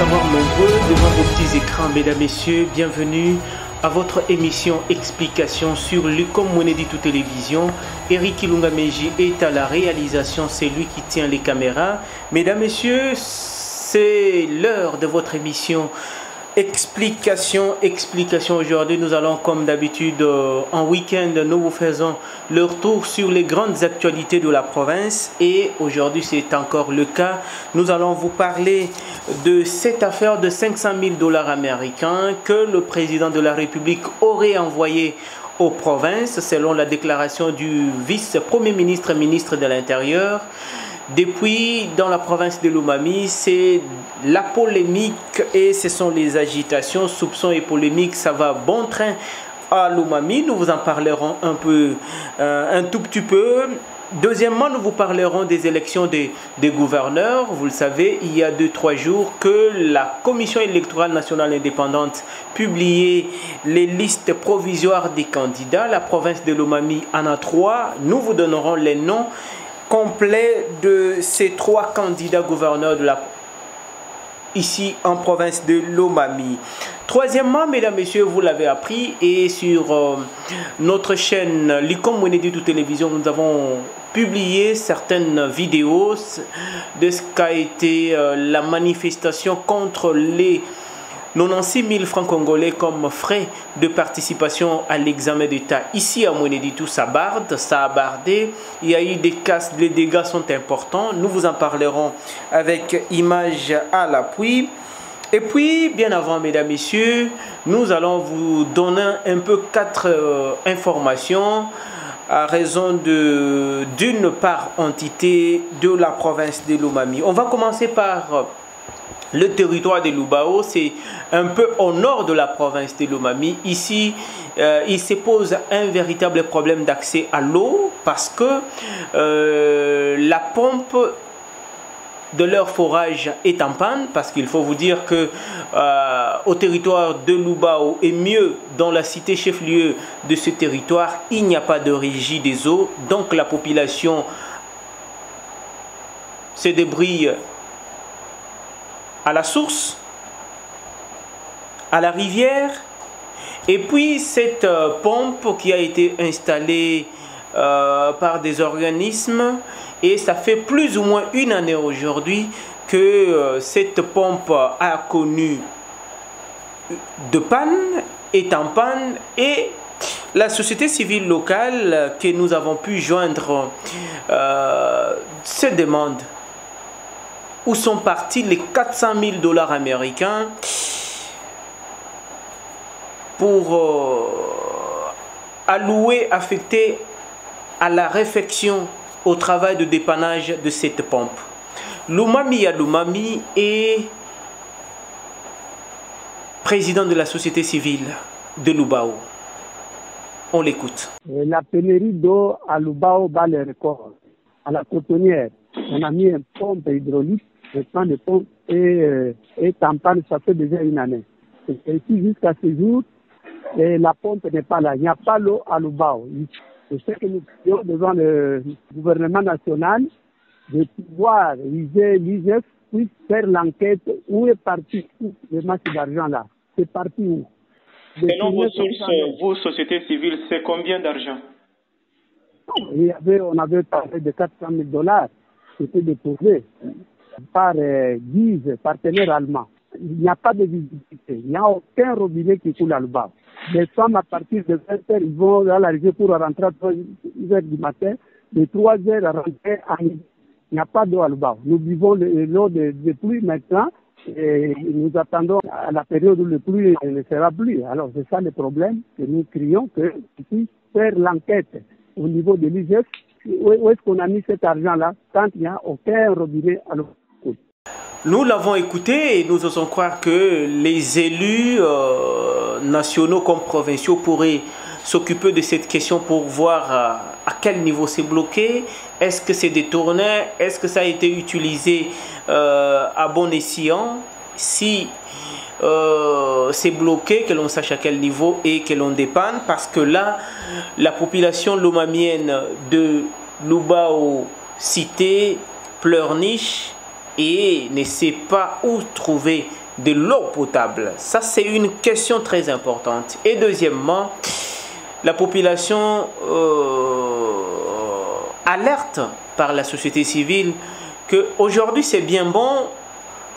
savoir nombreux devant vos petits écrans, mesdames, messieurs, bienvenue à votre émission Explication sur Lucom Mweneditu Télévision. Eric Ilunga-Meji est à la réalisation, c'est lui qui tient les caméras. Mesdames, messieurs, c'est l'heure de votre émission Explication. Aujourd'hui, nous allons comme d'habitude en week-end, nous vous faisons le retour sur les grandes actualités de la province et aujourd'hui c'est encore le cas. Nous allons vous parler de cette affaire de 500 000 $ américains que le président de la République aurait envoyé aux provinces selon la déclaration du vice-premier ministre, ministre de l'Intérieur. Depuis, dans la province de Lomami, c'est la polémique et ce sont les agitations, soupçons et polémiques. Ça va bon train à Lomami. Nous vous en parlerons un tout petit peu. Deuxièmement, nous vous parlerons des élections des gouverneurs. Vous le savez, il y a 2-3 jours que la Commission électorale nationale indépendante publiait les listes provisoires des candidats. La province de Lomami en a 3. Nous vous donnerons les noms complet de ces 3 candidats gouverneurs ici en province de Lomami. Troisièmement, mesdames, messieurs, vous l'avez appris et sur notre chaîne Lucom Mweneditu Télévision, nous avons publié certaines vidéos de ce qu'a été la manifestation contre les 96 000 francs congolais comme frais de participation à l'examen d'État. Ici à Mweneditu, ça a bardé. Il y a eu des casses, les dégâts sont importants. Nous vous en parlerons avec images à l'appui. Et puis, bien avant, mesdames, messieurs, nous allons vous donner un peu 4 informations à raison d'une part entité de la province de Lomami. On va commencer par le territoire de Lubao, c'est un peu au nord de la province de Lomami. Ici, il se pose un véritable problème d'accès à l'eau parce que la pompe de leur forage est en panne, parce qu'il faut vous dire que au territoire de Lubao et mieux dans la cité chef-lieu de ce territoire, il n'y a pas de régie des eaux, donc la population se débrouille à la source, à la rivière, et puis cette pompe qui a été installée par des organismes, et ça fait plus ou moins 1 année aujourd'hui que cette pompe a connu de panne, est en panne, et la société civile locale que nous avons pu joindre se demande où sont partis les 400 000 $ américains pour affecter à la réfection, au travail de dépannage de cette pompe. Lomami Yalomami est président de la société civile de Lubao. On l'écoute. La pénurie d'eau à Lubao bat les records. À la cotonnière, on a mis une pompe hydraulique. Le plan de pompe est en panne, ça fait déjà 1 année. Et ici, jusqu'à ce jour, la pompe n'est pas là. Il n'y a pas l'eau à Lubao. C'est ce que nous prions devant le gouvernement national de pouvoir viser l'IGF puisse faire l'enquête où est parti le masse d'argent là. C'est parti où? Selon vos sources, vous, société civile, c'est combien d'argent? On avait parlé de 400 000 $. C'était déposé par Guise, partenaire allemand. Il n'y a pas de visibilité. Il n'y a aucun robinet qui coule à Lubao. Les femmes, à partir de 20h, ils vont dans la région pour rentrer à 3h du matin. De 3h à rentrer à midi. Il n'y a pas d'eau à Lubao. Nous vivons l'eau de pluie maintenant. Et nous attendons à la période où le pluie ne sera plus. Alors c'est ça le problème que nous crions, qu'ils puissent faire l'enquête au niveau de l'IGF. Où est-ce qu'on a mis cet argent-là quand il n'y a aucun robinet à l'eau? Nous l'avons écouté et nous osons croire que les élus nationaux comme provinciaux pourraient s'occuper de cette question pour voir à quel niveau c'est bloqué. Est-ce que c'est détourné? Est-ce que ça a été utilisé à bon escient? Si c'est bloqué, que l'on sache à quel niveau et que l'on dépanne, parce que là, la population lomamienne de Lubao cité pleurniche et ne sait pas où trouver de l'eau potable? Ça, c'est une question très importante. Et deuxièmement, la population alerte par la société civile qu'aujourd'hui, c'est bien bon,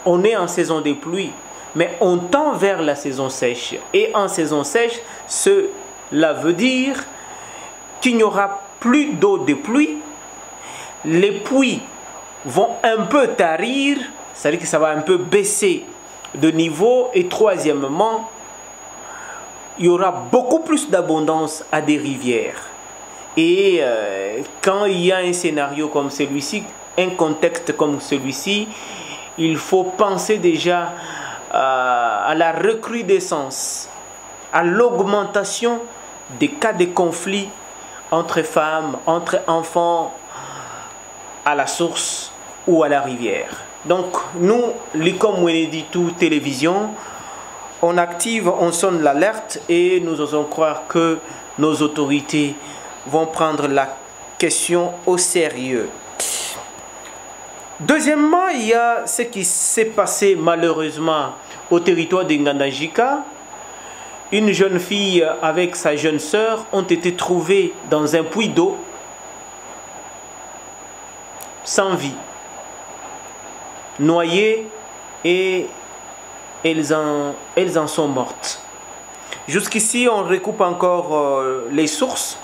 on est en saison des pluies, mais on tend vers la saison sèche. Et en saison sèche, cela veut dire qu'il n'y aura plus d'eau de pluie, les puits vont un peu tarir, c'est-à-dire que ça va un peu baisser de niveau, et troisièmement, il y aura beaucoup plus d'abondance à des rivières. Et quand il y a un scénario comme celui-ci, un contexte comme celui-ci, il faut penser déjà à la recrudescence, à l'augmentation des cas de conflits entre femmes, entre enfants, à la source ou à la rivière. Donc nous, l'ICOM Mweneditu Télévision, on active, on sonne l'alerte et nous osons croire que nos autorités vont prendre la question au sérieux. Deuxièmement, il y a ce qui s'est passé malheureusement au territoire de Ngandajika. Une jeune fille avec sa jeune sœur ont été trouvées dans un puits d'eau sans vie, noyées, et elles en sont mortes. Jusqu'ici, on recoupe encore les sources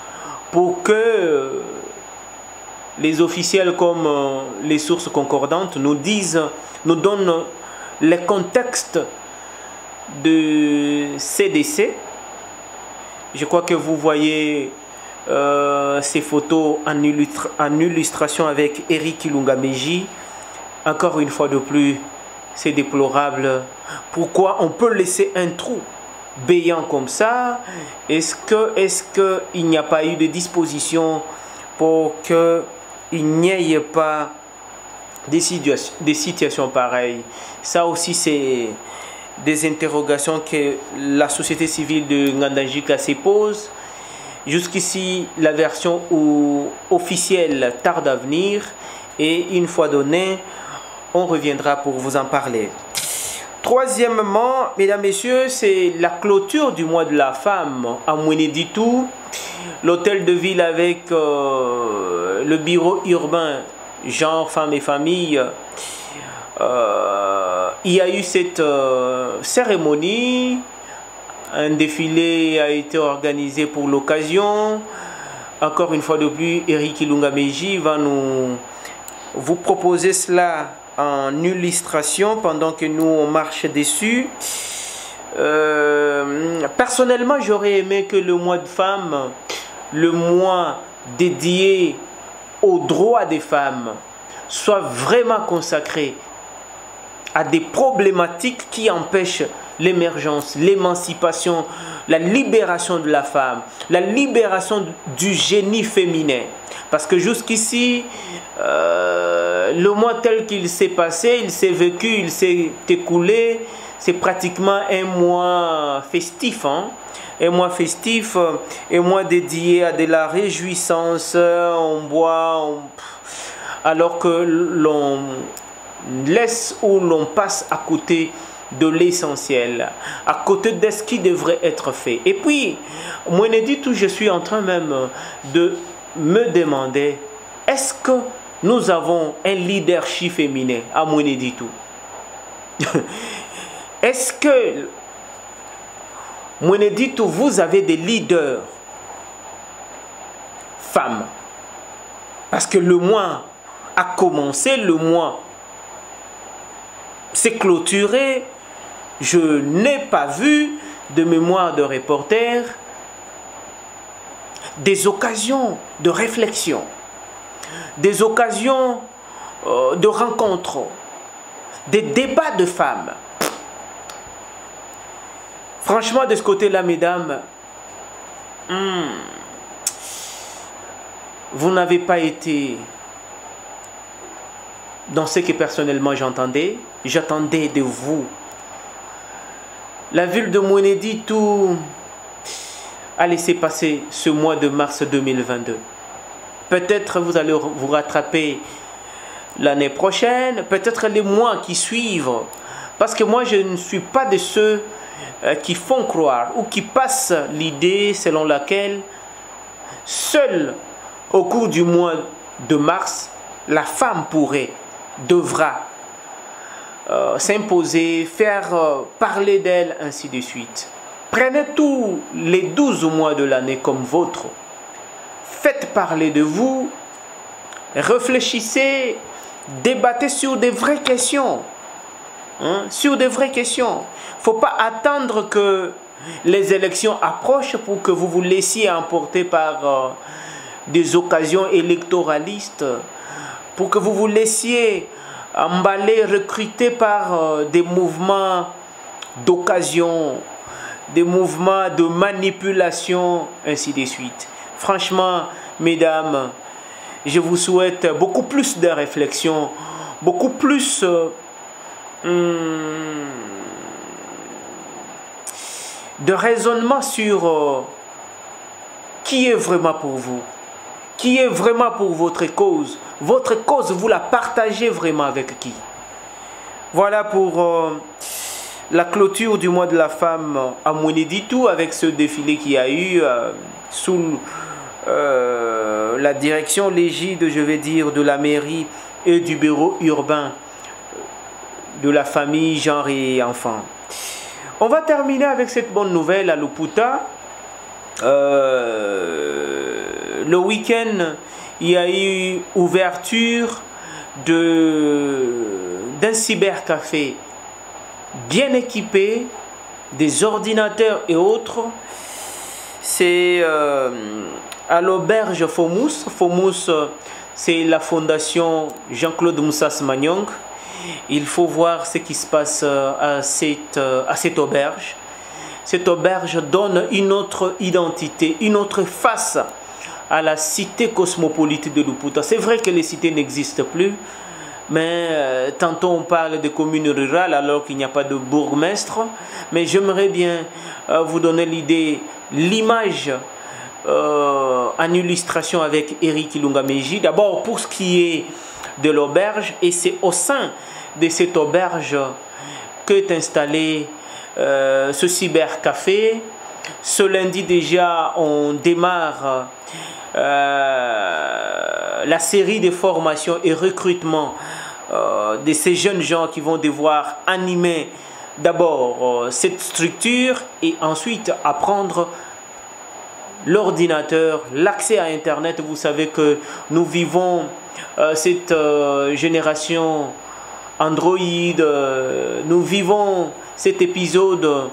pour que les officiels comme les sources concordantes nous donnent les contextes de ces décès. Je crois que vous voyez ces photos en illustration avec Eric Ilunga-Meji. Encore une fois de plus, c'est déplorable. Pourquoi on peut laisser un trou béant comme ça? Est-ce qu'il n'y a pas eu de disposition pour qu'il n'y ait pas des situations pareilles? Ça aussi, c'est des interrogations que la société civile de Ngandajika se pose. Jusqu'ici, la version officielle tarde à venir, et une fois donnée, on reviendra pour vous en parler. Troisièmement, mesdames, messieurs, c'est la clôture du mois de la femme à Mweneditu. L'hôtel de ville avec le bureau urbain genre, femmes et famille. Il y a eu cette cérémonie. Un défilé a été organisé pour l'occasion. Encore une fois de plus, Eric Ilunga-Meji va vous proposer cela en illustration pendant que nous on marche dessus. Personnellement, j'aurais aimé que le mois de femmes, le mois dédié aux droits des femmes, soit vraiment consacré à des problématiques qui empêchent l'émergence, l'émancipation, la libération de la femme, la libération du génie féminin. Parce que jusqu'ici, le mois tel qu'il s'est passé, il s'est vécu, il s'est écoulé, c'est pratiquement un mois festif, hein? Un mois festif, un mois dédié à de la réjouissance, on boit, alors que l'on laisse ou l'on passe à côté de l'essentiel, à côté de ce qui devrait être fait. Et puis, Mweneditu, je suis en train même de me demander, est-ce que nous avons un leadership féminin à Mweneditu? Est-ce que Mweneditu, vous avez des leaders femmes? Parce que le mois a commencé, le mois s'est clôturé. Je n'ai pas vu de mémoire de reporter des occasions de réflexion, des occasions de rencontres, des débats de femmes. Franchement, de ce côté-là, mesdames, vous n'avez pas été dans ce que personnellement j'entendais. J'attendais de vous. La ville de Mweneditu a laissé passer ce mois de mars 2022. Peut-être vous allez vous rattraper l'année prochaine, peut-être les mois qui suivent. Parce que moi, je ne suis pas de ceux qui font croire ou qui passent l'idée selon laquelle seul au cours du mois de mars, la femme devra s'imposer, faire parler d'elle, ainsi de suite. Prenez tous les 12 mois de l'année comme vôtres. Faites parler de vous, réfléchissez, débattez sur des vraies questions. Sur des vraies questions. Il ne faut pas attendre que les élections approchent pour que vous vous laissiez emporter par des occasions électoralistes, pour que vous vous laissiez emballer, recruter par des mouvements d'occasion, des mouvements de manipulation, ainsi de suite. Franchement, mesdames, je vous souhaite beaucoup plus de réflexion, beaucoup plus de raisonnement sur qui est vraiment pour vous, qui est vraiment pour votre cause. Votre cause, vous la partagez vraiment avec qui? Voilà pour la clôture du mois de la femme à Mweneditu, avec ce défilé qui a eu sous la direction l'égide, je vais dire, de la mairie et du bureau urbain de la famille, genre et enfants. On va terminer avec cette bonne nouvelle à Luputa. Le week-end, il y a eu ouverture d'un cybercafé bien équipé, des ordinateurs et autres. C'est à l'auberge Fomous. Fomous, c'est la fondation Jean-Claude Moussas Magnong. Il faut voir ce qui se passe à cette auberge. Cette auberge donne une autre identité, une autre face à la cité cosmopolite de Luputa. C'est vrai que les cités n'existent plus, mais tantôt on parle de communes rurales alors qu'il n'y a pas de bourgmestre. Mais j'aimerais bien vous donner l'idée, l'image en illustration avec Eric Ilunga-Meji. D'abord pour ce qui est de l'auberge, et c'est au sein de cette auberge qu'est installé ce cybercafé. Ce lundi déjà, on démarre la série de formations et recrutement de ces jeunes gens qui vont devoir animer d'abord cette structure et ensuite apprendre l'ordinateur, l'accès à Internet. Vous savez que nous vivons cette génération Android, nous vivons cet épisode,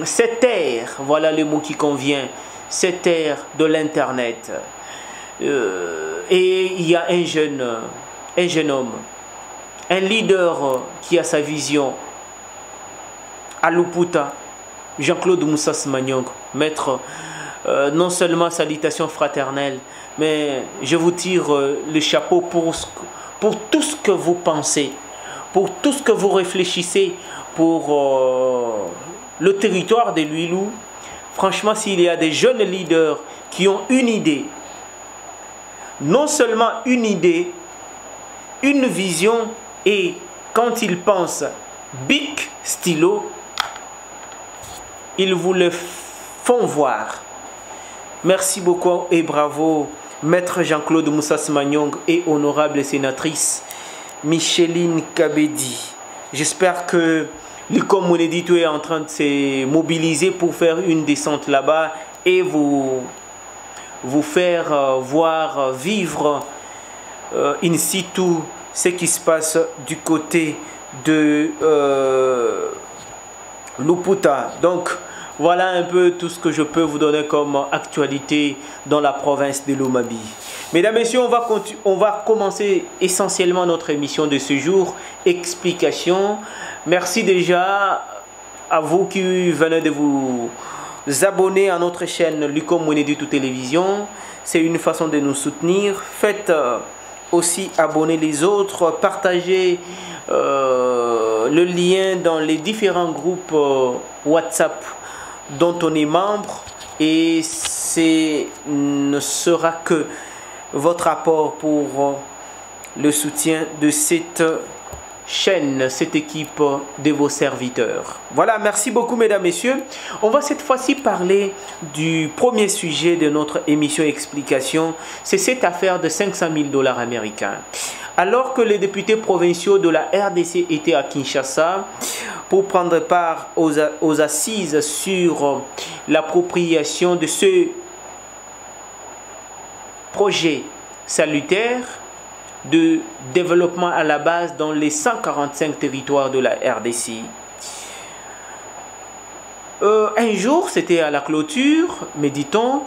cette ère, voilà le mot qui convient, cette ère de l'Internet. Et il y a un jeune homme, un leader qui a sa vision à Luputa, Jean-Claude Moussas Magnong, maître, non seulement salutation fraternelle, mais je vous tire le chapeau pour tout ce que vous pensez, pour tout ce que vous réfléchissez pour le territoire de Luilou. Franchement, s'il y a des jeunes leaders qui ont une idée, non seulement une idée, une vision, et quand ils pensent bic, stylo, ils vous le font voir. Merci beaucoup et bravo, Maître Jean-Claude Moussas Magnong et honorable sénatrice Micheline Kabedi. J'espère que l'ICOM Mweneditu est en train de se mobiliser pour faire une descente là-bas et vous faire voir, vivre in situ ce qui se passe du côté de Luputa. Donc, voilà un peu tout ce que je peux vous donner comme actualité dans la province de Lomabi. Mesdames, Messieurs, on va commencer essentiellement notre émission de ce jour, Explication. Merci déjà à vous qui venez de vous abonner à notre chaîne l'ICOM Mweneditu Télévision. C'est une façon de nous soutenir. Faites aussi abonner les autres, partagez le lien dans les différents groupes WhatsApp dont on est membre, et ce ne sera que votre apport pour le soutien de cette chaîne, cette équipe de vos serviteurs. Voilà, merci beaucoup mesdames, messieurs. On va cette fois-ci parler du premier sujet de notre émission Explication. C'est cette affaire de 500 000 $ américains. Alors que les députés provinciaux de la RDC étaient à Kinshasa pour prendre part aux assises sur l'appropriation de ce projet salutaire de développement à la base dans les 145 territoires de la RDC. Un jour, c'était à la clôture, mais dit-on,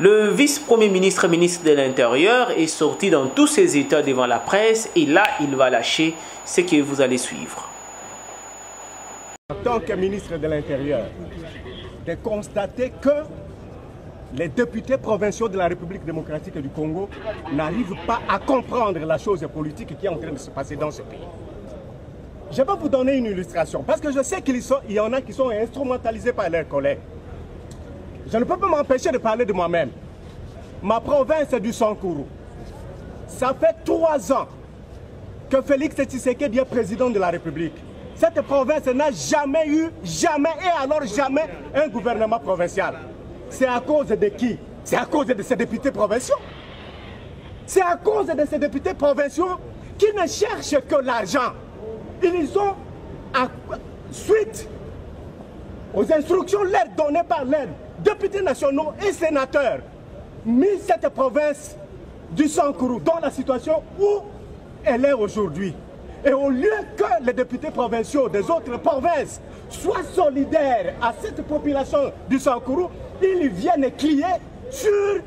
le vice-premier ministre, ministre de l'Intérieur, est sorti dans tous ses états devant la presse et là, il va lâcher ce que vous allez suivre. En tant que ministre de l'Intérieur, de constater que les députés provinciaux de la République démocratique du Congo n'arrivent pas à comprendre la chose politique qui est en train de se passer dans ce pays. Je vais vous donner une illustration, parce que je sais qu'il y en a qui sont instrumentalisés par leurs collègues. Je ne peux pas m'empêcher de parler de moi-même. Ma province est du Sankuru. Ça fait 3 ans que Félix Tshisekedi est président de la République. Cette province n'a jamais eu, jamais et alors jamais un gouvernement provincial. C'est à cause de qui? C'est à cause de ces députés provinciaux. C'est à cause de ces députés provinciaux qui ne cherchent que l'argent. Ils ont, suite aux instructions leur données par les députés nationaux et sénateurs, mis cette province du Sankuru dans la situation où elle est aujourd'hui. Et au lieu que les députés provinciaux des autres provinces soient solidaires à cette population du Sankuru, ils viennent crier sur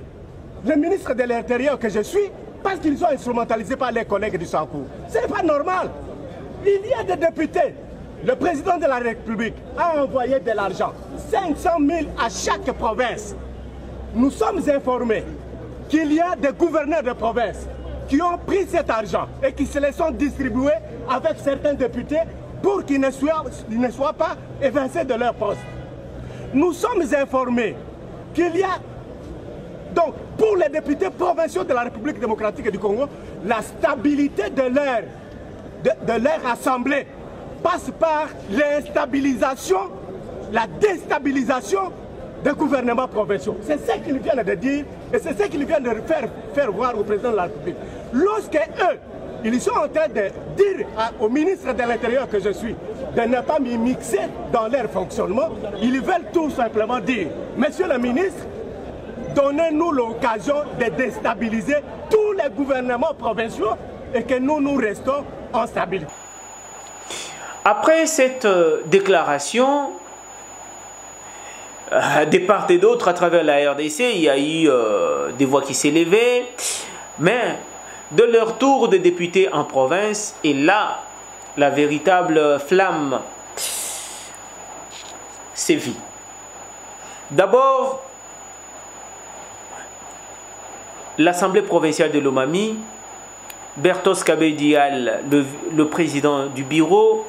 le ministre de l'Intérieur que je suis parce qu'ils sont instrumentalisés par les collègues du Sankuru. Ce n'est pas normal. Il y a des députés. Le président de la République a envoyé de l'argent, 500 000 à chaque province. Nous sommes informés qu'il y a des gouverneurs de province qui ont pris cet argent et qui se les sont distribués avec certains députés pour qu'ils ne soient pas évincés de leur poste. Nous sommes informés qu'il y a, donc, pour les députés provinciaux de la République démocratique du Congo, la stabilité de leur assemblée passe par l'instabilisation, la déstabilisation des gouvernements provinciaux. C'est ce qu'ils viennent de dire et c'est ce qu'ils viennent de faire voir au président de la République. Lorsque eux, ils sont en train de dire au ministre de l'Intérieur que je suis de ne pas m'y mixer dans leur fonctionnement, ils veulent tout simplement dire, monsieur le ministre, donnez-nous l'occasion de déstabiliser tous les gouvernements provinciaux et que nous restons en stabilité. Après cette déclaration, de part et d'autre à travers la RDC, il y a eu des voix qui s'élevaient, mais de leur tour de députés en province, et là, la véritable flamme sévit. D'abord, l'Assemblée provinciale de Lomami, Bertos Kabedial, le président du bureau,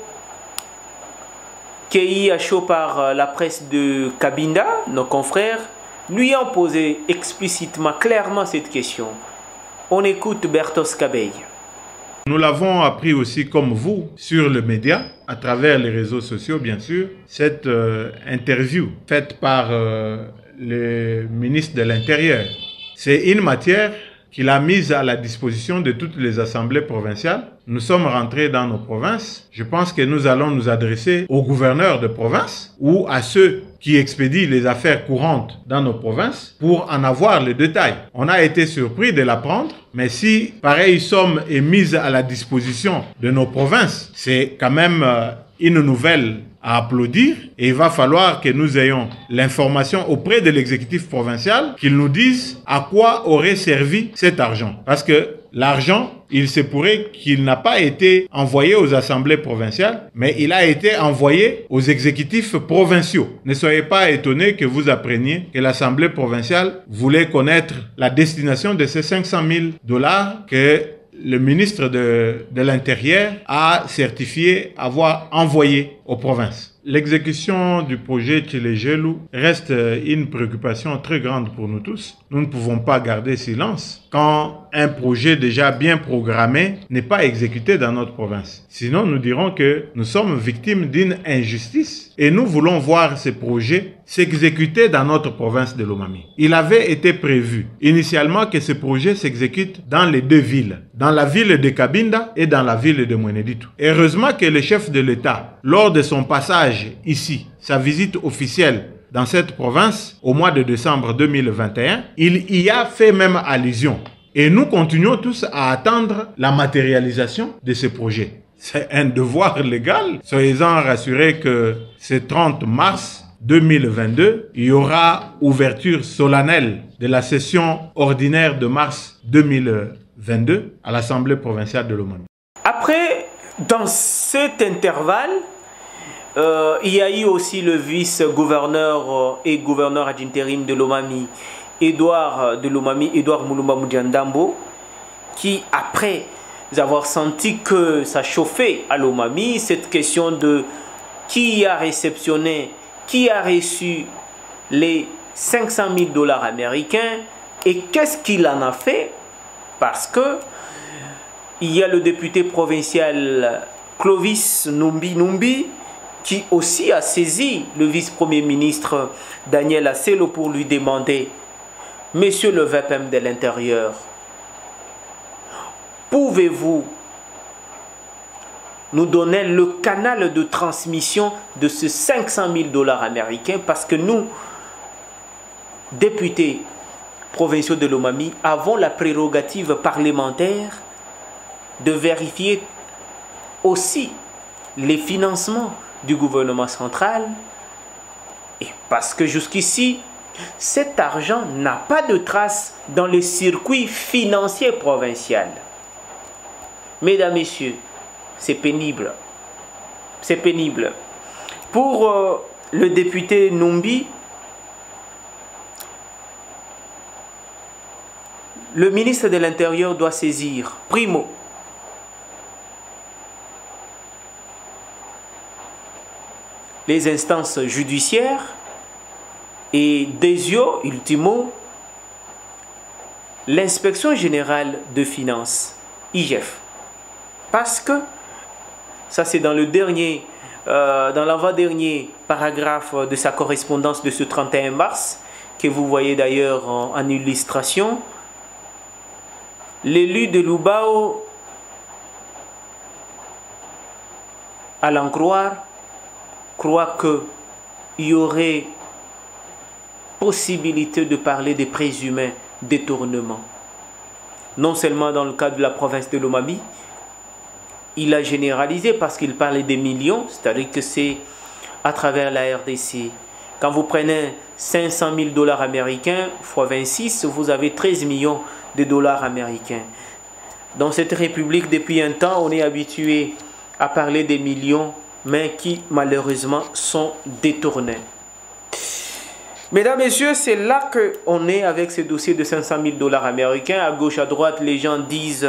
cueilli à chaud par la presse de Cabinda, nos confrères, lui ont posé explicitement, clairement cette question. On écoute Bertos Kabey. Nous l'avons appris aussi comme vous sur le média, à travers les réseaux sociaux bien sûr, cette interview faite par le ministre de l'Intérieur. C'est une matière qu'il a mise à la disposition de toutes les assemblées provinciales. Nous sommes rentrés dans nos provinces. Je pense que nous allons nous adresser aux gouverneurs de province ou à ceux qui expédient les affaires courantes dans nos provinces pour en avoir le détail. On a été surpris de l'apprendre, mais si pareille somme est mise à la disposition de nos provinces, c'est quand même une nouvelle à applaudir et il va falloir que nous ayons l'information auprès de l'exécutif provincial qu'il nous dise à quoi aurait servi cet argent. Parce que l'argent, il se pourrait qu'il n'a pas été envoyé aux assemblées provinciales, mais il a été envoyé aux exécutifs provinciaux. Ne soyez pas étonnés que vous appreniez que l'assemblée provinciale voulait connaître la destination de ces 500 000 $ que le ministre de l'Intérieur a certifié avoir envoyé aux provinces. L'exécution du projet Tchilé-Gelou reste une préoccupation très grande pour nous tous. Nous ne pouvons pas garder silence quand un projet déjà bien programmé n'est pas exécuté dans notre province. Sinon, nous dirons que nous sommes victimes d'une injustice et nous voulons voir ces projets s'exécuter dans notre province de Lomami. Il avait été prévu initialement que ce projet s'exécute dans les deux villes, dans la ville de Cabinda et dans la ville de Mweneditu. Heureusement que le chef de l'État, lors de son passage ici, sa visite officielle dans cette province au mois de décembre 2021, il y a fait même allusion. Et nous continuons tous à attendre la matérialisation de ce projet. C'est un devoir légal. Soyez-en rassurés que ce 30 mars 2022, il y aura ouverture solennelle de la session ordinaire de mars 2022 à l'Assemblée provinciale de Lomami. Après, dans cet intervalle, il y a eu aussi le vice-gouverneur et gouverneur ad intérim de Lomami, Edouard Mulumba Mudiandambo, qui, après avoir senti que ça chauffait à Lomami, cette question de qui a réceptionné, qui a reçu les 500 000 $ américains et qu'est-ce qu'il en a fait, parce que il y a le député provincial Clovis Numbi qui aussi a saisi le vice-premier ministre Daniel Asselo pour lui demander: Monsieur le VPM de l'Intérieur, pouvez-vous nous donner le canal de transmission de ces 500 000 $ américains? Parce que nous, députés provinciaux de Lomami, avons la prérogative parlementaire de vérifier aussi les financements du gouvernement central, et parce que jusqu'ici, cet argent n'a pas de trace dans le circuit financier provincial. Mesdames, Messieurs, c'est pénible. C'est pénible. Pour le député Numbi, le ministre de l'Intérieur doit saisir, primo, les instances judiciaires et desio, ultimo, l'inspection générale de finances, IGF. Parce que, ça c'est dans le dernier, dans l'avant-dernier paragraphe de sa correspondance de ce 31 mars, que vous voyez d'ailleurs en illustration, l'élu de Lubao, à l'en croire, croit qu'il y aurait possibilité de parler des présumés détournements. Non seulement dans le cas de la province de Lomami, il a généralisé parce qu'il parlait des millions, c'est-à-dire que c'est à travers la RDC. Quand vous prenez 500 000 $ américains fois 26, vous avez 13 millions de dollars américains. Dans cette république, depuis un temps, on est habitué à parler des millions, mais qui malheureusement sont détournés. Mesdames, Messieurs, c'est là qu'on est avec ce dossier de 500 000 $ américains. À gauche, à droite, les gens disent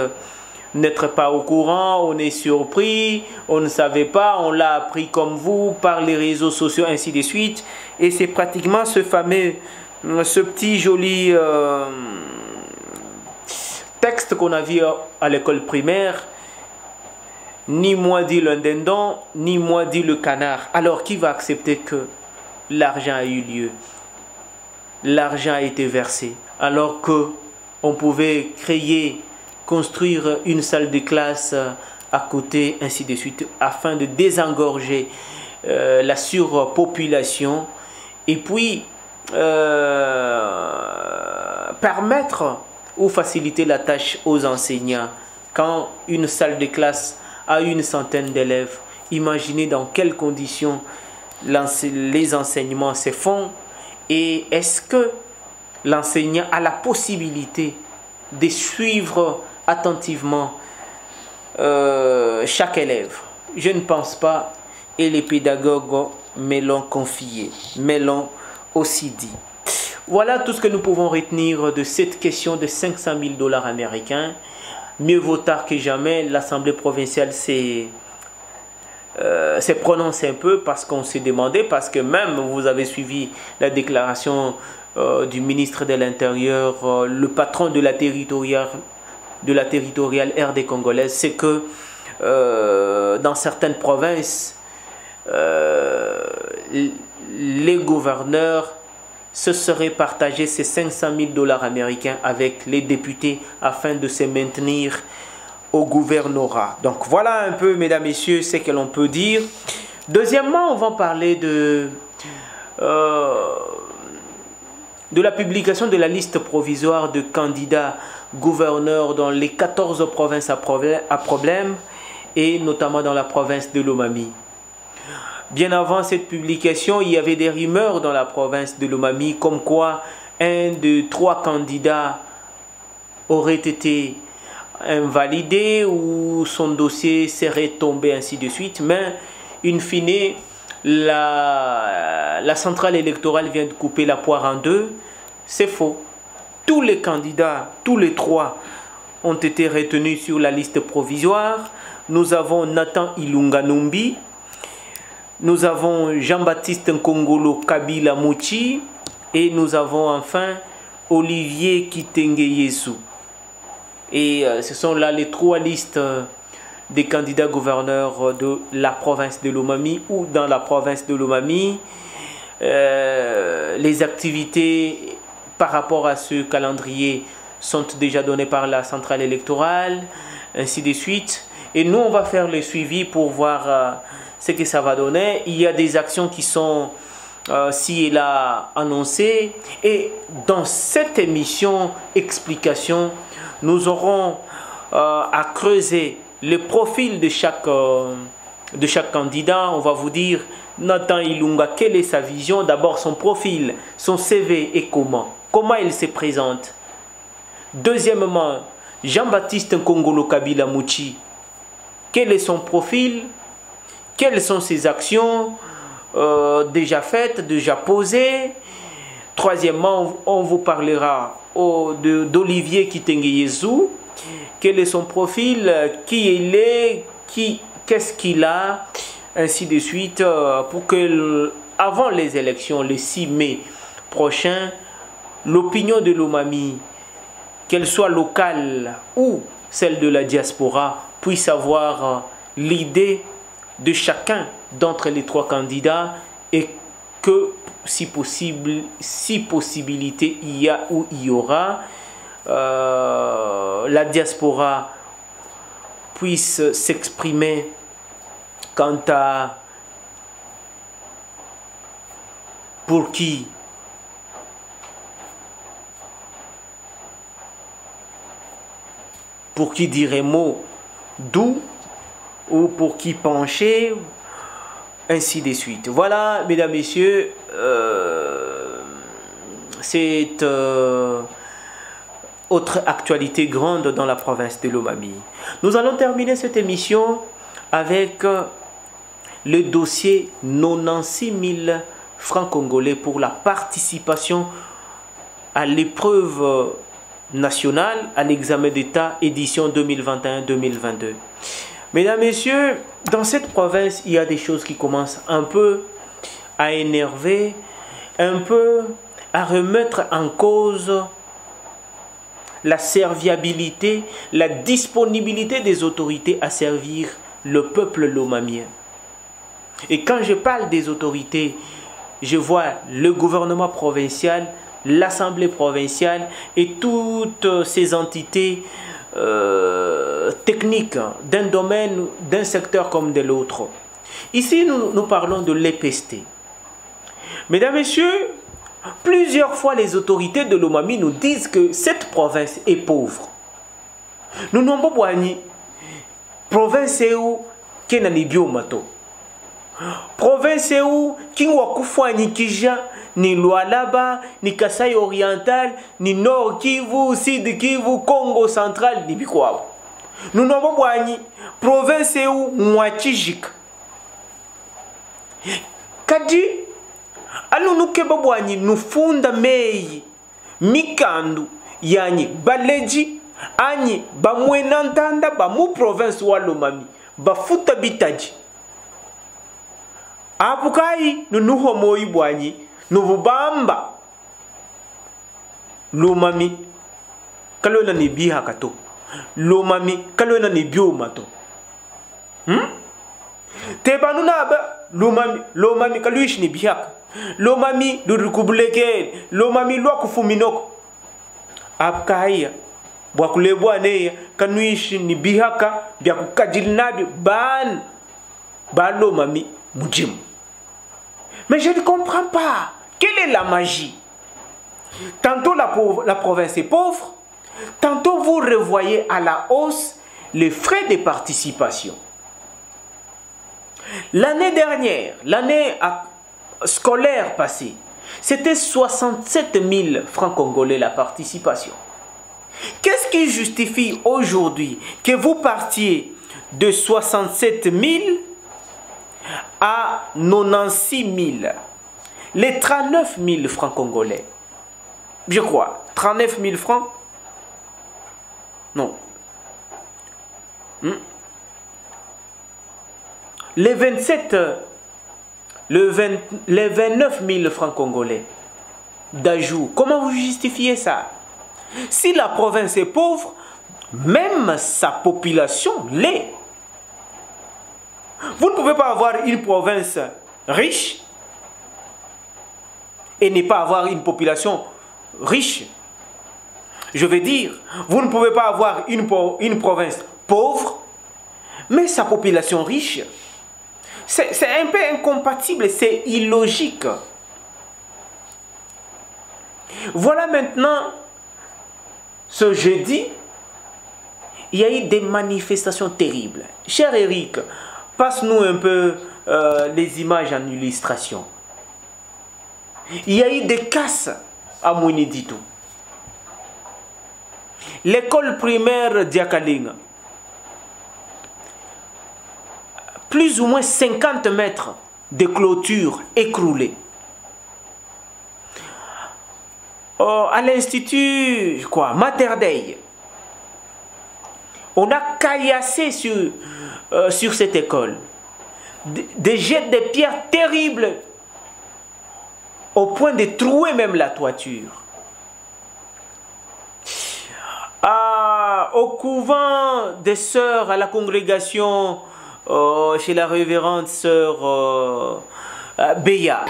n'être pas au courant, on est surpris, on ne savait pas, on l'a appris comme vous, par les réseaux sociaux, ainsi de suite. Et c'est pratiquement ce petit joli texte qu'on a vu à l'école primaire. Ni moi dit le dindon, ni moi dit le canard. Alors qui va accepter que l'argent a eu lieu? L'argent a été versé. Alors que on pouvait créer, construire une salle de classe à côté, ainsi de suite, afin de désengorger la surpopulation et puis permettre ou faciliter la tâche aux enseignants. Quand une salle de classe a une centaine d'élèves, imaginez dans quelles conditions les enseignements se font et est-ce que l'enseignant a la possibilité de suivre attentivement chaque élève? Je ne pense pas, et les pédagogues me l'ont confié, me l'ont aussi dit. Voilà tout ce que nous pouvons retenir de cette question de 500 000 $ américains. Mieux vaut tard que jamais, l'Assemblée provinciale s'est s'est prononcé un peu parce qu'on s'est demandé, parce que même vous avez suivi la déclaration du ministre de l'Intérieur, le patron de la territoriale RD congolaise, c'est que dans certaines provinces, les gouverneurs se seraient partagés ces 500 000 $ américains avec les députés afin de se maintenir au gouvernorat. Donc voilà un peu, mesdames, messieurs, ce que l'on peut dire. Deuxièmement, on va parler de la publication de la liste provisoire de candidats gouverneurs dans les 14 provinces à problème et notamment dans la province de Lomami. Bien avant cette publication, il y avait des rumeurs dans la province de Lomami comme quoi un de 3 candidats aurait été invalidé ou son dossier serait tombé, ainsi de suite. Mais, in fine, la centrale électorale vient de couper la poire en deux. C'est faux. Tous les candidats, tous les 3, ont été retenus sur la liste provisoire. Nous avons Nathan Ilunga Numbi, nous avons Jean-Baptiste Nkongolo Kabila Mouchi et nous avons enfin Olivier Kitenge-Yesu. Et ce sont là les 3 listes des candidats gouverneurs de la province de Lomami ou dans la province de Lomami. Les activités par rapport à ce calendrier sont déjà données par la centrale électorale, ainsi de suite. Et nous, on va faire le suivi pour voir ce que ça va donner. Il y a des actions qui sont ci et là annoncées. Et dans cette émission explication, nous aurons à creuser le profil de chaque candidat. On va vous dire, Nathan Ilunga, quelle est sa vision? D'abord son profil, son CV et comment il se présente. Deuxièmement, Jean-Baptiste Nkongolo Kabila Mouchi, quel est son profil? Quelles sont ses actions déjà faites, déjà posées? Troisièmement, on vous parlera d'Olivier Kitenge-Yesu. Quel est son profil? Qui il est? Qu'est-ce qu'il a? Ainsi de suite, pour que avant les élections, le 6 mai prochain, l'opinion de Lomami, qu'elle soit locale ou celle de la diaspora, puisse avoir l'idée de chacun d'entre les 3 candidats et que si possibilité il y a ou il y aura, la diaspora puisse s'exprimer quant à pour qui dirait mot doux ou pour qui pencher, ainsi de suite. Voilà, mesdames, messieurs, c'est autre actualité grande dans la province de Lomami. Nous allons terminer cette émission avec le dossier 96 000 francs congolais pour la participation à l'épreuve nationale, à l'examen d'État édition 2021-2022. Mesdames, Messieurs, dans cette province, il y a des choses qui commencent un peu à énerver, un peu à remettre en cause la serviabilité, la disponibilité des autorités à servir le peuple lomamien. Et quand je parle des autorités, je vois le gouvernement provincial, l'Assemblée provinciale et toutes ces entités techniques d'un domaine, d'un secteur comme de l'autre. Ici, nous parlons de l'EPST. Mesdames, Messieurs, plusieurs fois les autorités de Lomami nous disent que cette province est pauvre. Nous n'avons pas de province où qui n'a ni biomato. Province où qui n'a pas ni Kija, ni Lualaba, ni Kasai oriental, ni Nord Kivu, Sud Kivu, Congo central, ni Bikwa. Nous n'avons pas de province où Mwachijik. Kadi alors nous kebabwani nous funda mei mikandu yani baleji ani bamwenantanda ba mu province wa Lomami bafuta bitaji Apukai nunuho moi bwanyi nububamba lumami kalona ni biha kato lumami kalona ni bioma to tebanuna ba lumami kaluish ni biha lumami durukubuleke lumami lwa kufuminoko apukai bwakule bwane kanuish ni bihaka bya kukajilinabi ban lumami mujim. Mais je ne comprends pas. Quelle est la magie? Tantôt la province est pauvre, tantôt vous revoyez à la hausse les frais de participation. L'année dernière, l'année scolaire passée, c'était 67 000 francs congolais la participation. Qu'est-ce qui justifie aujourd'hui que vous partiez de 67 000 à 96 000, les 39 000 francs congolais? Je crois, 39 000 francs? Non. Les 29 000 francs congolais d'ajout, comment vous justifiez ça? Si la province est pauvre, même sa population l'est. Vous ne pouvez pas avoir une province riche et ne pas avoir une population riche. Je veux dire, vous ne pouvez pas avoir une province pauvre, mais sa population riche. C'est un peu incompatible, c'est illogique. Voilà maintenant, ce jeudi, il y a eu des manifestations terribles. Cher Eric, passe-nous un peu les images en illustration. Il y a eu des casses à Mouinidito. L'école primaire Diakalinga. Plus ou moins 50 mètres de clôture écroulées. À l'institut, Mater Dei, on a caillassé sur cette école. Des jets de pierres terribles au point de trouer même la toiture. Au couvent des sœurs à la congrégation chez la révérende sœur Béa.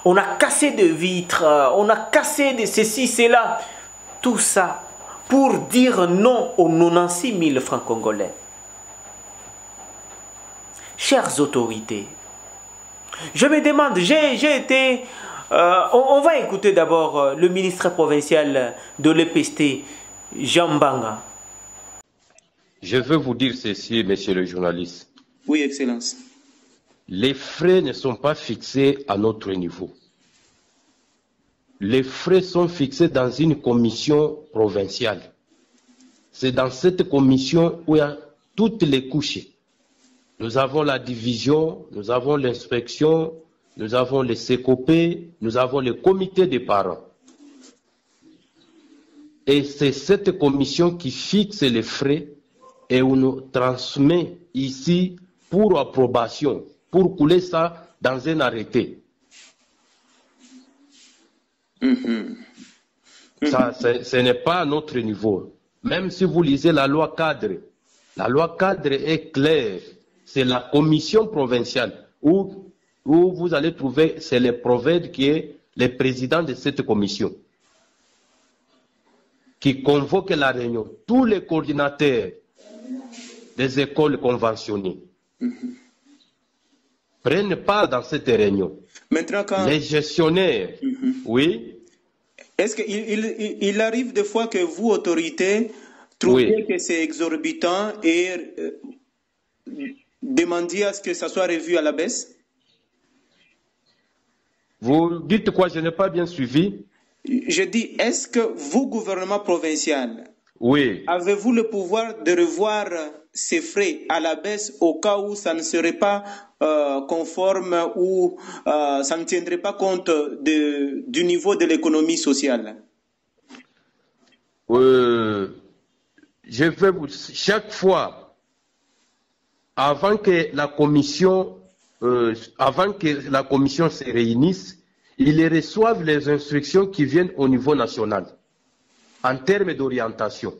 On a cassé de vitres, on a cassé de ceci, cela. Tout ça pour dire non aux 96 000 francs congolais. Chères autorités, je me demande, j'ai été On va écouter d'abord le ministre provincial de l'EPST, Jean Mbanga. Je veux vous dire ceci, monsieur le journaliste. Oui, Excellence. Les frais ne sont pas fixés à notre niveau. Les frais sont fixés dans une commission provinciale. C'est dans cette commission où il y a toutes les couches. Nous avons la division, nous avons l'inspection, nous avons les CECOP, nous avons le comité des parents. Et c'est cette commission qui fixe les frais et on nous transmet ici pour approbation, pour couler ça dans un arrêté. Ça, ce n'est pas à notre niveau. Même si vous lisez la loi cadre est claire. C'est la commission provinciale où vous allez trouver, c'est le prophète qui est le président de cette commission, qui convoque la réunion. Tous les coordinateurs des écoles conventionnées prennent part dans cette réunion. Maintenant, quand... Les gestionnaires, oui. Est-ce qu'il arrive des fois que vous, autorités, trouvez que c'est exorbitant et demandiez à ce que ça soit revu à la baisse? Vous dites quoi? Je n'ai pas bien suivi. Je dis, est-ce que vous, gouvernement provincial, oui, avez-vous le pouvoir de revoir ces frais à la baisse au cas où ça ne serait pas conforme ou ça ne tiendrait pas compte du niveau de l'économie sociale? Je vais vous... Chaque fois, avant que la commission se réunisse, ils reçoivent les instructions qui viennent au niveau national en termes d'orientation.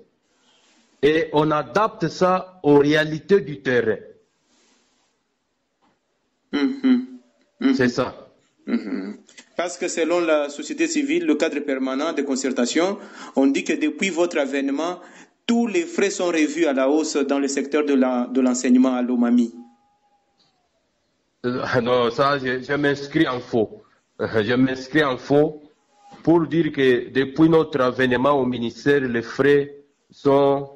Et on adapte ça aux réalités du terrain. C'est ça. Parce que selon la société civile, le cadre permanent de concertation, on dit que depuis votre avènement, tous les frais sont revus à la hausse dans le secteur de l'enseignement à Lomami. Non, ça, je m'inscris en faux. Je m'inscris en faux pour dire que depuis notre avènement au ministère, les frais sont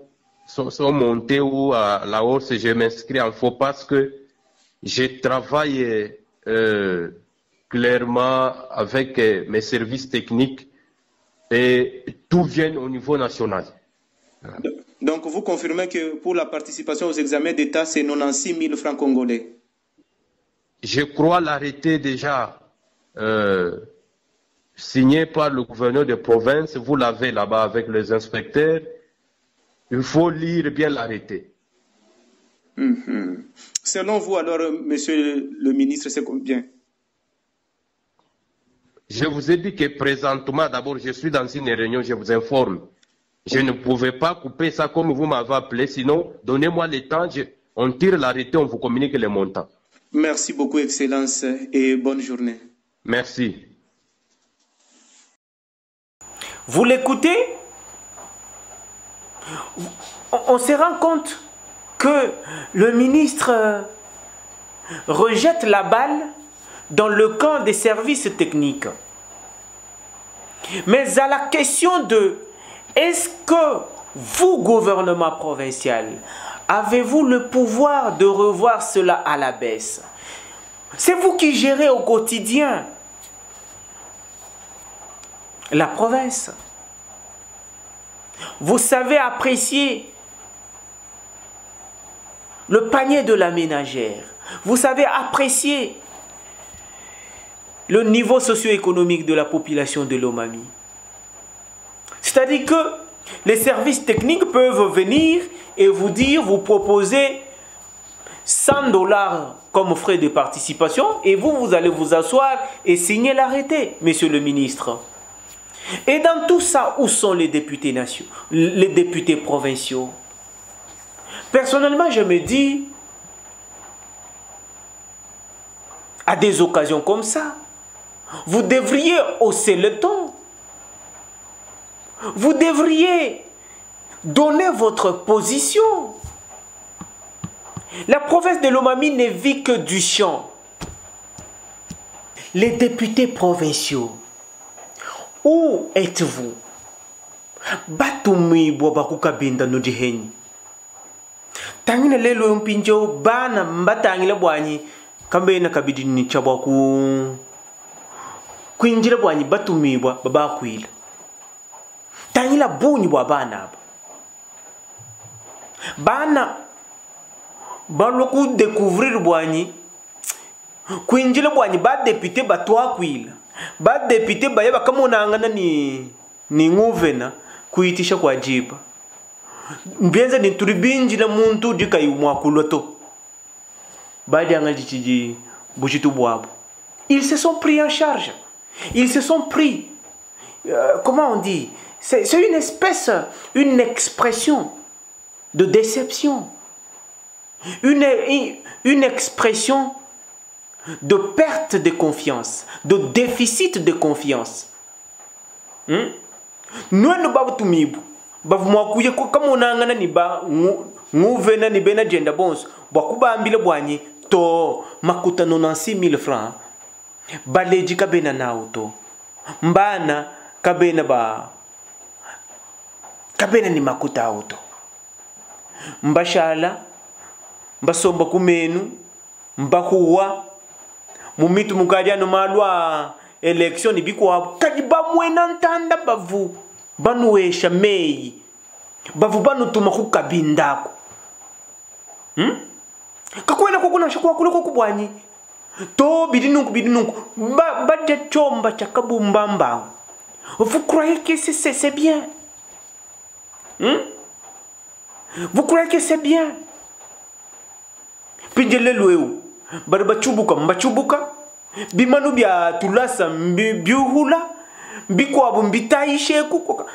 montés ou à la hausse. Je m'inscris en faux parce que je travaille clairement avec mes services techniques et tout vient au niveau national. Donc vous confirmez que pour la participation aux examens d'État, c'est 96 000 francs congolais? Je crois l'arrêté déjà signé par le gouverneur de province, vous l'avez là-bas avec les inspecteurs, il faut lire bien l'arrêté. Selon vous alors, monsieur le ministre, c'est combien? Je vous ai dit que présentement, d'abord, je suis dans une réunion, je vous informe. Je ne pouvais pas couper ça comme vous m'avez appelé, sinon, donnez-moi le temps, on tire l'arrêté, on vous communique les montants. Merci beaucoup, Excellence, et bonne journée. Merci. Vous l'écoutez? On se rend compte que le ministre rejette la balle dans le camp des services techniques. Mais à la question de est-ce que vous, gouvernement provincial, avez-vous le pouvoir de revoir cela à la baisse? C'est vous qui gérez au quotidien la province. Vous savez apprécier le panier de la ménagère. Vous savez apprécier le niveau socio-économique de la population de Lomami. C'est-à-dire que les services techniques peuvent venir et vous dire, vous proposer 100 $ comme frais de participation et vous allez vous asseoir et signer l'arrêté, monsieur le ministre. Et dans tout ça, où sont les députés nationaux, les députés provinciaux? Personnellement, je me dis, à des occasions comme ça, vous devriez hausser le ton. Vous devriez donner votre position. La province de Lomami ne vit que du champ. les députés provinciaux, où êtes-vous? Batumi bobakuka binda no dihenyi. Tangina lelo mpinjo bana mbatangila bwanyi kambe na kabidi ni chabaku kuinjira bwanyi batumi baba kwila. Tangila bunyi bwa bana bana baloku découvrir bwanyi kuinjira bwanyi ba député batwa kwila. Ba député bayeba kamonangana ni nguvena kuitisha kwa jiba. Mbienza ni turibinji na muntu dika yumwakuloto. Badi angali chiji bujitu bwabo. Ils se sont pris en charge. Ils se sont pris. Comment on dit? C'est une espèce, une expression de déception. Une expression de perte de confiance, de déficit de confiance. Nous ne babu tumibu. Bavu mwakuye ko kama unangana ni ba nguvena ni bena jenda bons. Bakuba ambile bwanyi to makuta 96,000 francs. Baleji kabena na auto. Mbana kabena ni makuta auto. Mbashala mbasomba kumenu mbakuwa mumitu mukadiano malwa election ibikwa kadi bamwena ntanda bavu banuesha mei bavu banutuma kukabindako kakwena kokuna shakwa kule kokubwanyi to bidinunku badja chomba chakabumbamba. Vous croyez que c'est bien? Vous croyez que c'est bien? Pinjele lweu barbachubuka mbachubuka bimanu bya tulasa mbiuhula mbikwabu mbitaishe kuko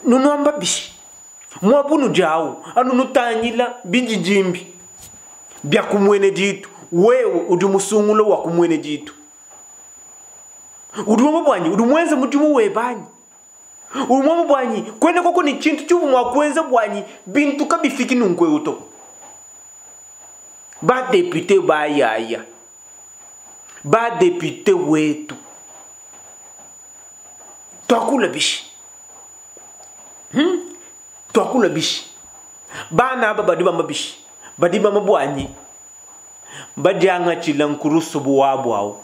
nunomba bishi mwabunu jawu anu nutanyila binjijimbi bya kumwene jitu wewe udumusungulo wa kumwene jitu udumo bwanyi udumwenze mudumu webanyi udumo bwanyi kwene koko ni chintu chubu mwakwenze bwanyi bintu kabifiki nunkwe uto ba député ba yaya ba député wetu twakula bishi twakula bishi bana badiba mabishi badiba mabwanyi bajanga chilankuru subu wabwao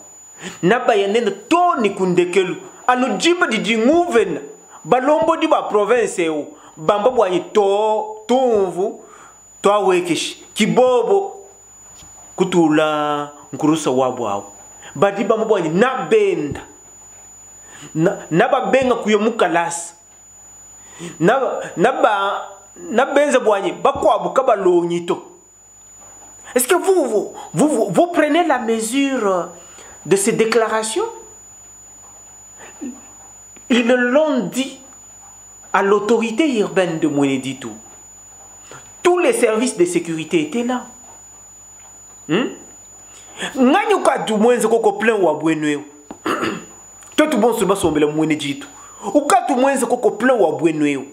naba yanenda to ni kundekelu anu jiba di nguvena balombo di ba province eu bamba bwanyi to tumvu to awekish kibobo kutula nkurusa wabwao badiba mabwanyi nabenda naba benga kuyomuka lasa nabenza bwanyi bakwabuka balonyito. Est-ce que vous prenez la mesure de ces déclarations? Ils l'ont dit à l'autorité urbaine de Mweneditu. Tous les services de sécurité étaient là. Nganyuka du mwenze koko plein wa bwenweo. Toi tout bon seba sombela Mweneditu. Uka tu mwenze koko plein wa bwenweo.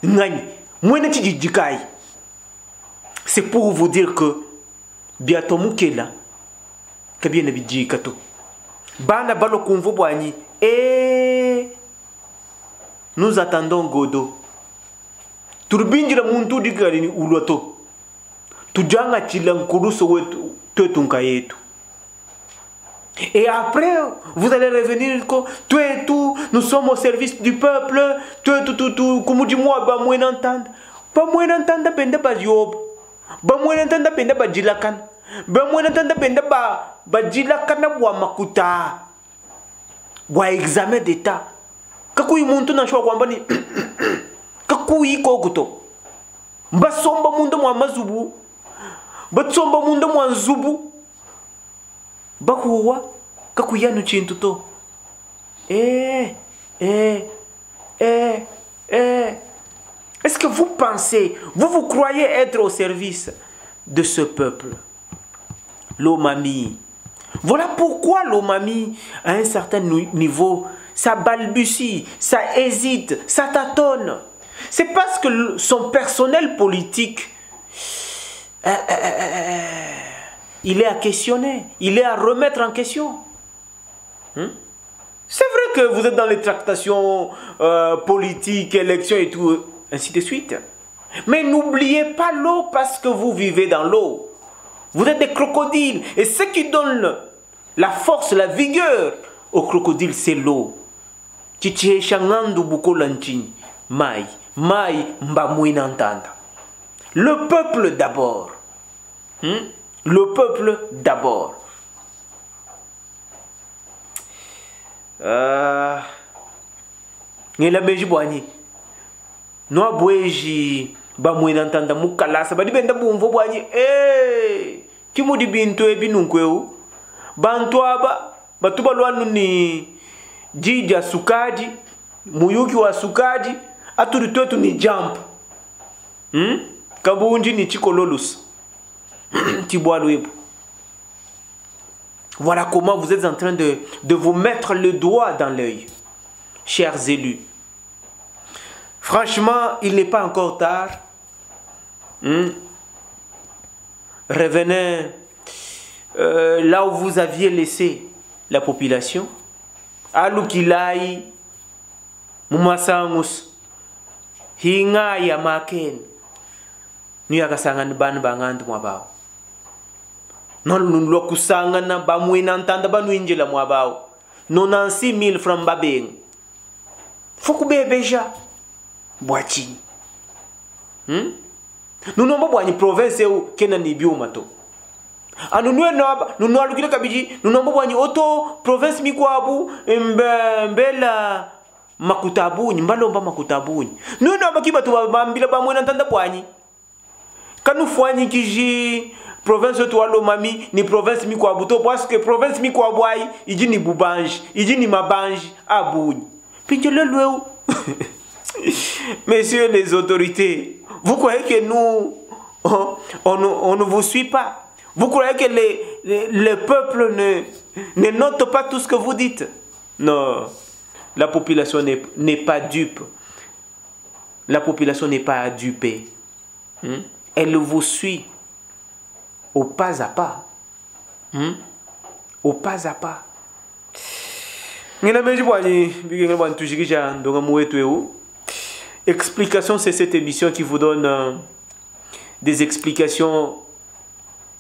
Ngani Mweneditu jikai. C'est pour vous dire que biato mukela kabie na bijika to bana balo kumvu bwanyi nous attendons Godo turbinjira muntu digari ni uloto tujanga chilankuruso wetu tetunka yetu. Et après, vous allez revenir comme toi et tout, nous sommes au service du peuple, toi tout, comme dis-moi, bah moi n'entendre, pas moi n'entendre pende ba yob, ba moi n'entendre pende ba jilakan, ba moi n'entendre pende ba jilakan na bwa makuta, bwa examen d'état. Kakui muntu na shwa kwamba ni kakui kokuto, ba somba mundu mwa mazubu, ba somba mundu mwa nzubu. Bakuwa kakuyanu chintu to. Est-ce que vous pensez, vous croyez être au service de ce peuple? L'Omami. Voilà pourquoi l'Omami, à un certain niveau, ça balbutie, ça hésite, ça tâtonne. C'est parce que son personnel politique il est à questionner, il est à remettre en question. C'est vrai que vous êtes dans les tractations politiques, élections et tout, ainsi de suite. Mais n'oubliez pas l'eau parce que vous vivez dans l'eau. Vous êtes des crocodiles. Et ce qui donne la force, la vigueur aux crocodiles, c'est l'eau. Le peuple d'abord. Le peuple d'abord. Ngela beji bwani. No bweji ba mwina ntanda mukalasa ba dibenda bumvo bwani kimudi bintu ebinunkweu bantu aba batuba lwanu ni jija sukaji muyuki wa sukaji aturi twetu ni jump kabunji ni chikololus tibwalu. Voilà comment vous êtes en train de vous mettre le doigt dans l'œil, chers élus. Franchement, il n'est pas encore tard. Revenez là où vous aviez laissé la population. Alukilai, Mumasangus, Hinga Yamaken, Nuyakasangan Ban Bangand Mwabao. Non nous kusanga na ba mwina ntanda ba nuinjela mwabao. Non 6 000 francs babeng. Foku bebeja. Boachi. Nous n'avons pas une province où kena ni biomato. Anu nous alukile kabiji nous n'avons pas une auto province mikwabu mbela makutabu mbalomba makutabu. Nous n'avons pas kiba tu bambila ba mwina ntanda bwanyi. Kanu fwanyi kiji province toalo mami ni province mikwabuto parce que province mikwabwai iji ni bubanji iji ni mabanji abuni pinjele lweu. Messieurs les autorités, vous croyez que nous on ne vous suit pas? Vous croyez que le peuple ne note pas tout ce que vous dites? Non, la population n'est pas dupe. La population n'est pas dupée. Elle vous suit au pas à pas. Au pas à pas. Explication, c'est cette émission qui vous donne des explications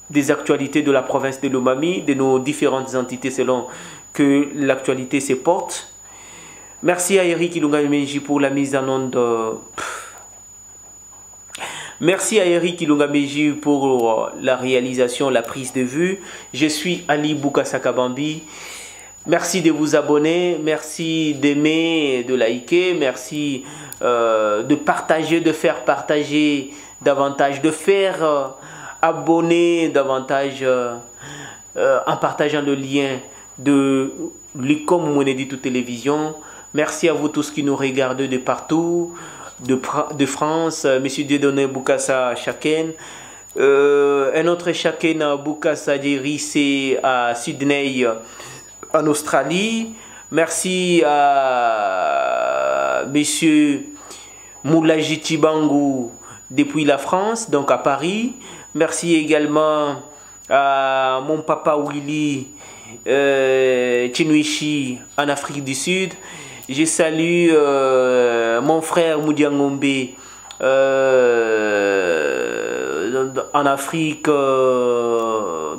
des actualités de la province de Lomami, de nos différentes entités selon que l'actualité se porte. Merci à Eric Ilunga Meji pour la mise en onde. Merci à Eric Ilunga Meji pour la réalisation, la prise de vue. Je suis Ali Boukassa-Kabambi. Merci de vous abonner, merci d'aimer, de liker, merci de partager, de faire partager davantage, de faire abonner davantage en partageant le lien de l'ICOM Mweneditu Télévision. Merci à vous tous qui nous regardez de partout, de France, M. Dieudonné Boukassa Chaken, un autre Chaken Boukassa Djerissé à Sydney, en Australie. Merci à monsieur Moulaji Tibangou depuis la France, donc à Paris. Merci également à mon papa Willy Chinwishi en Afrique du Sud. Je salue mon frère Moudiangombe en Afrique,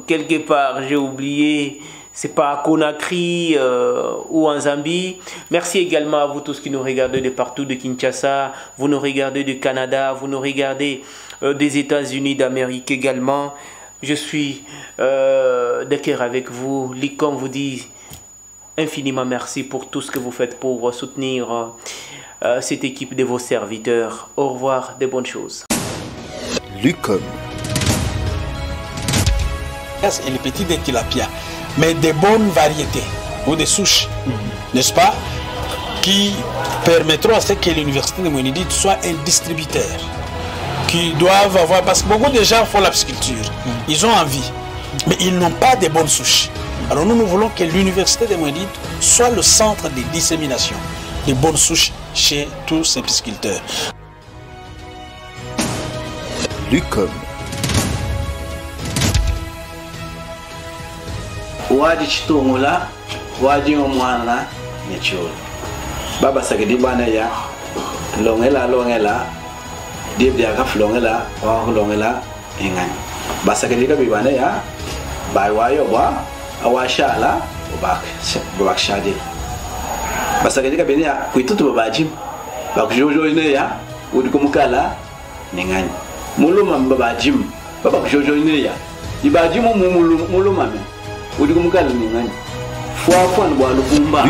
quelque part, j'ai oublié. C'est pas à Conakry ou en Zambie. Merci également à vous tous qui nous regardez de partout, de Kinshasa. Vous nous regardez du Canada, vous nous regardez des États-Unis d'Amérique également. Je suis de cœur avec vous. L'ICOM vous dit infiniment merci pour tout ce que vous faites pour soutenir cette équipe de vos serviteurs. Au revoir, de bonnes choses. L'ICOM. Et les petits de tilapia, mais des bonnes variétés ou des souches, n'est-ce pas, qui permettront à ce que l'université de Mweneditu soit un distributeur, qui doivent avoir, parce que beaucoup de gens font la pisciculture, ils ont envie, mais ils n'ont pas de bonnes souches. Alors nous voulons que l'université de Mweneditu soit le centre de dissémination des bonnes souches chez tous ces pisciculteurs. L'ICOM. Wadi chitongola waji mwana nyechul baba sagedi bana ya longela dia ka flongela wa longela ingan basagedi ka bibana ya bai wayo ba awashala bak shadi basagedi ka benia kuitutu babaji bakjojo ine ya udikumukala ningani muluma babajim baba kujojo ine ya ibajimu muluma me udikumukala ningani fwa bwa lubumba.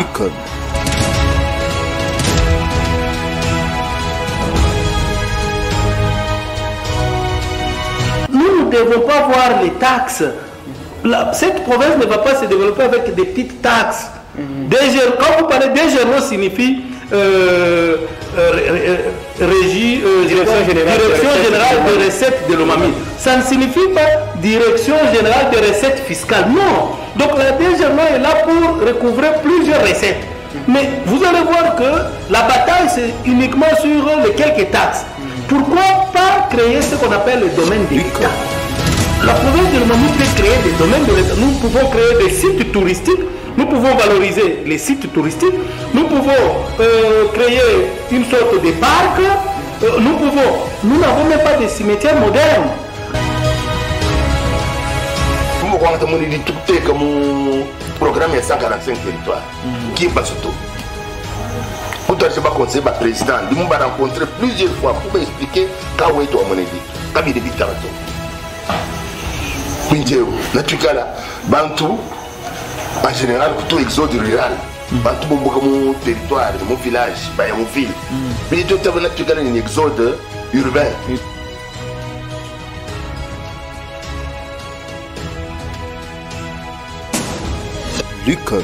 Nous ne devons pas voir les taxes. Cette province ne va pas se développer avec des petites taxes. Quand vous parlez DGRO signifie Direction Générale de Recettes de l'Omami. Ça ne signifie pas Direction Générale de Recettes Fiscales. Non. Donc la DGRO est là pour recouvrer plusieurs recettes. Mais vous allez voir que la bataille c'est uniquement sur les quelques taxes. Pourquoi pas créer ce qu'on appelle le domaine de l'État? La province de l'Omami peut créer des domaines de l'État. Nous pouvons créer des sites touristiques. Nous pouvons valoriser les sites touristiques. Nous pouvons créer une sorte de parc. Nous n'avons même pas de cimetières modernes. Nous avons comme programme 145 territoires. Qui est Basuto? Pour toi, je vais conseiller le président. Nous avons rencontré plusieurs fois pour m'expliquer quand est ton monnaie. Quand il est vite là, Bantou, en général, tout exode rural. Bantou, mon territoire, mon village, mon ville. Mais tout est un exode urbain. Lucom.